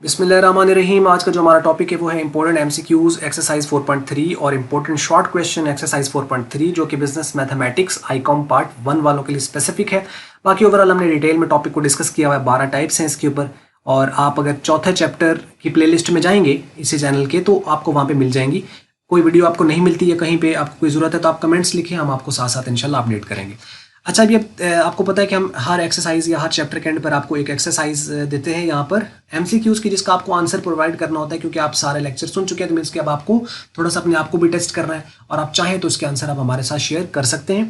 बिस्मिल्लाहिर्रहमानिर्रहीम। आज का जो हमारा टॉपिक है वो है इंपॉर्टेंट एमसीक्यूज एक्सरसाइज 4.3 और इंपॉर्टेंट शॉर्ट क्वेश्चन एक्सरसाइज 4.3 जो कि बिजनेस मैथमेटिक्स आईकॉम पार्ट 1 वालों के लिए स्पेसिफिक है। बाकी ओवरऑल हमने डिटेल में टॉपिक को डिस्कस किया हुआ है। 12 टाइप्स हैं इसके ऊपर, और आप अगर चौथे चैप्टर की प्लेलिस्ट में जाएंगे इसी चैनल के तो आपको वहाँ पे मिल जाएंगी। कोई वीडियो आपको नहीं मिलती है, कहीं पे आपको कोई ज़रूरत है तो आप कमेंट्स लिखें, हम आपको साथ साथ इंशाल्लाह अपडेट करेंगे। अच्छा, अब ये आपको पता है कि हम हर एक्सरसाइज या हर चैप्टर के एंड पर आपको एक एक्सरसाइज देते हैं यहाँ पर एमसीक्यूज की, जिसका आपको आंसर प्रोवाइड करना होता है। क्योंकि आप सारे लेक्चर सुन चुके हैं तो मीन्स कि अब आपको थोड़ा सा अपने आप को भी टेस्ट करना है, और आप चाहें तो उसके आंसर आप हमारे साथ शेयर कर सकते हैं।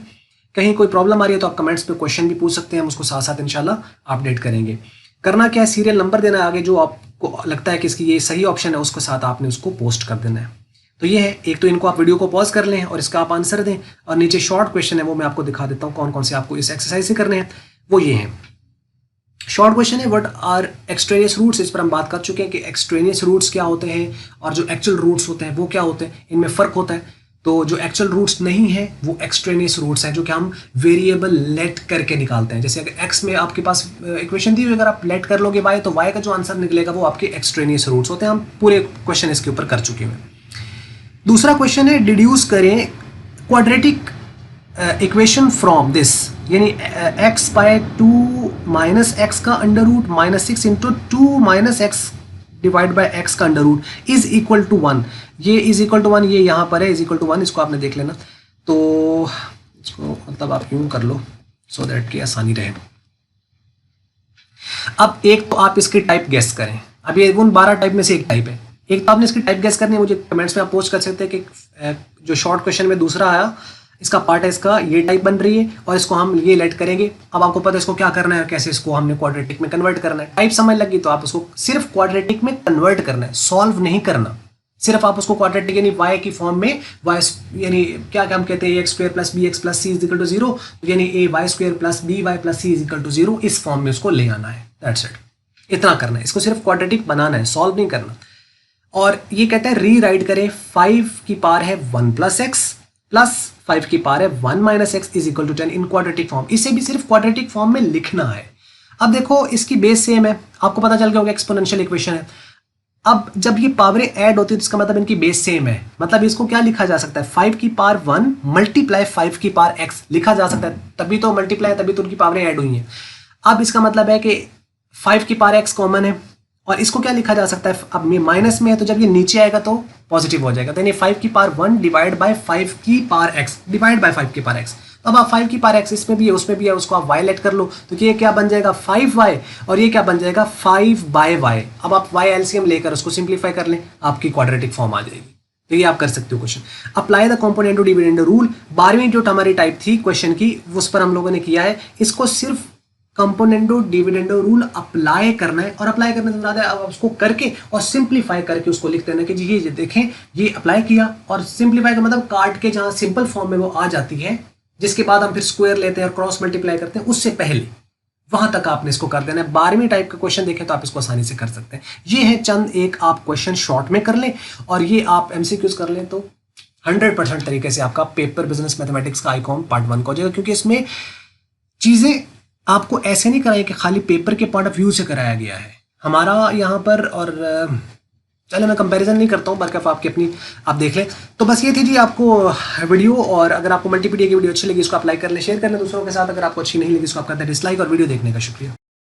कहीं कोई प्रॉब्लम आ रही है तो आप कमेंट्स पे क्वेश्चन भी पूछ सकते हैं, हम उसको साथ साथ इंशाल्लाह अपडेट करेंगे। करना क्या है, सीरियल नंबर देना है आगे, जो आपको लगता है कि इसकी ये सही ऑप्शन है उसके साथ आपने उसको पोस्ट कर देना है। तो ये है, एक तो इनको आप वीडियो को पॉज कर लें और इसका आप आंसर दें, और नीचे शॉर्ट क्वेश्चन है वो मैं आपको दिखा देता हूँ कौन कौन से आपको इस एक्सरसाइज से करने हैं। वो ये हैं, शॉर्ट क्वेश्चन है व्हाट आर एक्सट्रेनियस रूट्स। इस पर हम बात कर चुके हैं कि एक्सट्रेनियस रूट्स क्या होते हैं और जो एक्चुअल रूट्स होते हैं वो क्या होते हैं, इनमें फ़र्क होता है। तो जो एक्चुअल रूट्स नहीं है वो एक्सट्रेनियस रूट्स हैं, जो कि हम वेरिएबल लेट करके निकालते हैं। जैसे अगर एक्स में आपके पास इक्वेशन दी हुई, अगर आप लेट कर लोगे वाई, तो वाई का जो आंसर निकलेगा वो आपके एक्सट्रेनियस रूट्स होते हैं। हम पूरे क्वेश्चन इसके ऊपर कर चुके हैं। दूसरा क्वेश्चन है डिड्यूस करें क्वाड्रेटिक इक्वेशन फ्रॉम दिस, यानी x बाय 2 माइनस एक्स का under root minus 6 into 2 minus x divide by x का under root is equal to 1। ये इज इक्वल टू 1, ये यहाँ पर है इज इक्वल टू 1, इसको आपने देख लेना। तो इसको मतलब आप यूं कर लो सो दैट कि आसानी रहे। अब एक तो आप इसकी टाइप गेस करें। अब ये उन 12 टाइप में से एक टाइप है। एक तो आपने इसकी टाइप गेस करनी है, मुझे कमेंट्स में आप पोस्ट कर सकते हैं कि जो शॉर्ट क्वेश्चन में दूसरा आया इसका पार्ट है, इसका ये टाइप बन रही है और इसको हम ये लेट करेंगे। अब आपको पता है इसको क्या करना है, कैसे इसको हमने क्वाड्रेटिक में कन्वर्ट करना है। टाइप समझ लगी तो आप उसको सिर्फ क्वाड्रेटिक में कन्वर्ट करना है, सॉल्व नहीं करना। सिर्फ आप उसको क्वाड्रेटिक यानी वाई की फॉर्म में, वाई यानी क्या हम कहते हैं, x square plus b x plus c is equal to 0, यानी a y square plus b y plus c is equal to 0, इस फॉर्म में उसको ले आना है। दैट्स इट, इतना करना है। इसको सिर्फ क्वाड्रेटिक बनाना है, सॉल्व नहीं करना। और ये कहता है री राइट करें 5 की पावर है 1 प्लस एक्स प्लस 5 की पावर है 1 minus x is equal to 10 in quadratic form. इसे भी सिर्फ क्वाड्रेटिक फॉर्म में लिखना है। अब देखो इसकी बेस सेम है, आपको पता चल गया होगा एक्सपोनेंशियल इक्वेशन है। अब जब ये पावरें ऐड होती है तो इसका मतलब इनकी बेस सेम है। मतलब इसको क्या लिखा जा सकता है, 5 की पावर 1 मल्टीप्लाई 5 की पावर एक्स लिखा जा सकता है। तभी तो मल्टीप्लाई, तभी तो उनकी पावरें ऐड हुई हैं। अब इसका मतलब है कि 5 की पावर एक्स कॉमन है, और इसको क्या लिखा जा सकता है, अब ये माइनस में है तो जब ये नीचे आएगा तो पॉजिटिव हो जाएगा। तो यानी 5 की पावर 1 डिवाइड बाय 5 की पावर एक्स डिवाइड बाय 5 की पावर एक्स। तो अब आप 5 की पावर एक्स इसमें भी है उसमें भी है, उसको आप वाई लेट कर लो तो ये क्या बन जाएगा 5y, और ये क्या बन जाएगा 5 बाय वाई। अब आप वाई एलसीएम लेकर उसको सिंप्लीफाई कर लें, आपकी क्वाड्रेटिक फॉर्म आ जाएगी। तो ये आप कर सकते हो question. Apply the component to dividend rule, 12वीं जो हमारी टाइप थी क्वेश्चन की उस पर हम लोगों ने किया है। इसको सिर्फ कंपोनेंडो डिविडेंडो रूल अप्लाई करना है, और अप्लाई करने से ज़्यादा अब उसको करके और सिंप्लीफाई करके उसको लिख देना कि जी ये देखें ये अप्लाई किया, और सिंप्लीफाई का मतलब काट के जहाँ सिंपल फॉर्म में वो आ जाती है, जिसके बाद हम फिर स्क्वायर लेते हैं और क्रॉस मल्टीप्लाई करते हैं, उससे पहले वहां तक आपने इसको कर देना है। 12वीं टाइप का क्वेश्चन देखें तो आप इसको आसानी से कर सकते हैं। ये है चंद एक आप क्वेश्चन शॉर्ट में कर लें और ये आप एमसीक्यूज कर लें तो 100% तरीके से आपका पेपर बिजनेस मैथमेटिक्स का आईकॉम पार्ट 1 का हो जाएगा। क्योंकि इसमें चीज़ें आपको ऐसे नहीं कराई कि खाली पेपर के पॉइंट ऑफ व्यू से कराया गया है हमारा यहाँ पर। और चले मैं कंपैरिजन नहीं करता हूँ, बल्कि आपकी अपनी आप देख लें। तो बस ये थी जी आपको वीडियो, और अगर आपको मल्टीपीडिया की वीडियो अच्छी लगी इसको आप लाइक कर लें, शेयर कर लें दूसरों के साथ। अगर आपको अच्छी नहीं लगी इसको आप करते हैं डिसलाइक, और वीडियो देखने का शुक्रिया।